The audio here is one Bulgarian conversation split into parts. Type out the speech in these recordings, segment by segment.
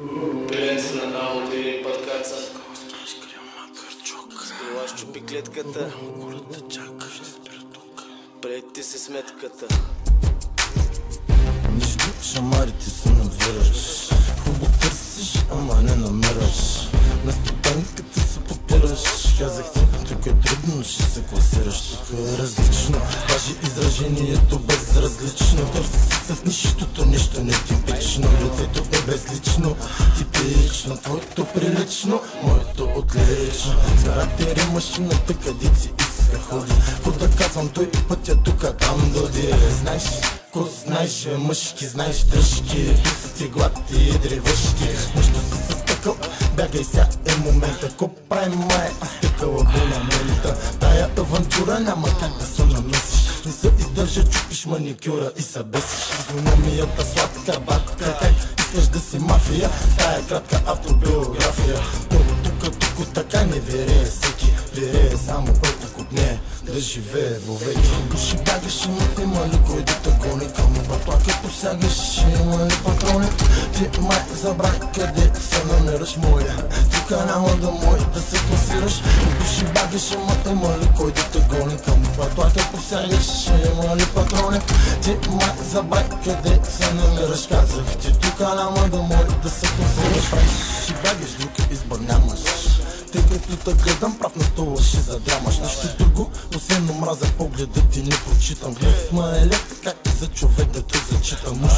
Приятели на работа и пъткаца. Скрила щупи клетката. Прети си сметката. Нищо, шамарите се навираш. Хубаво търсиш, ама не намираш. На стопанката се потираш. Казах ти, тук е трудно, ще се класираш. Тук е различно, даже изражението безразлично. Търси се в нищото, нещо нетипично. Лицето е безлично, типично. Твоето прилично, моето отлично. С характери машината, къде си иска ходи. Ко да казвам, той пътя тук, там доди. Знаеш, ко знаеш, мъжки, знаеш дръжки. Писати гладки и древъшки. Нещо си се стъкъл, бягай ся е момента. Ко правим май, изтъкала абонамента. Тая авантура няма как да се намесиш. Не се издържа, чупиш маникюра и се бесиш. Физиономията сладка батка, как искаш да си мафия. Тая кратка автобиография. Тук така не верее всеки. Верее само който купне да живее вовеки. Души бягаш, има ли кой да те гони? Към батлака посягаш, има ли патрони? Ти май забрай къде се намираш моя. Тук няма да мой да се класираш. Души бягаш, има ли кой да те гони? Към батлака посягаш, има ли патрони? Ти май забрай къде се намираш. Казах ти, тук няма да мой да се класираш. Души бягаш, друг избор нямаш. Тъй като те гледам, прав на стола ще задрамаш. Нищо друго, освен омраза погледа ти не прочитам. Гледма е лек, как за човек да те зачита муж.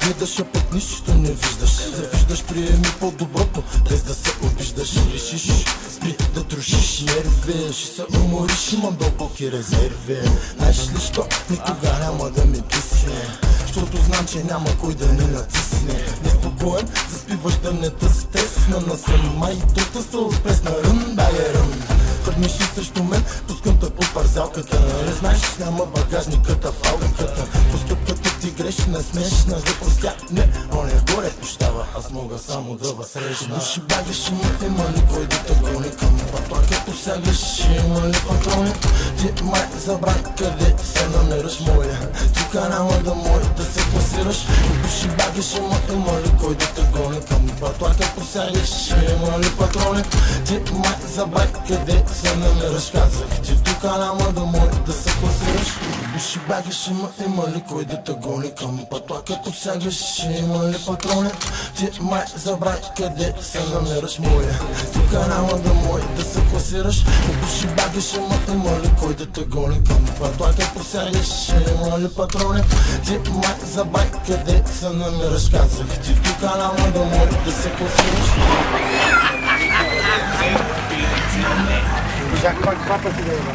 Гледаш, а пък нищо не виждаш. Завиждаш, приеми по-доброто, без да се обиждаш. Решиш, спри да трошиш нерви. Ще се умориш, имам дълбоки резерви. Знаеш ли що? Никога няма да ми писне. Защото знам, че няма кой да не натисне. Неспокоен, заспиваш да не те стесна. Насъма и доста се отплесна. Рън, дай рън. Хърниш и срещу мен, пускам те под парзалката. Не знаеш, няма багажниката, фалката. Постъпката ти грешна, смешна. Да простя, не, он е горе пощава. Аз мога само да възрежна. Души багаш, има ли кой да те гони? Към батлака посягаш, има ли патрони? Ти май забрай къде се намираш моя. Тук няма да мой да се класираш. Души багаш, има ли кой да те гони? Към батлака посягаш, има ли патрони? Ти май забрай къде се намираш. Казах ти, тук няма да мой да се класираш. Души багаш, има ли кой да те гони? Към батлака посягаш, има ли патрони? Ти май забрай къде се намираш моя. Тук няма да мой да се класираш. Души багаш, има ли кой да те гони? Към батлака посягаш, има ли патрони? Ти май забрай къде се намираш. Казах ти, тук няма да мой да се класираш. Как пак папа ти да има?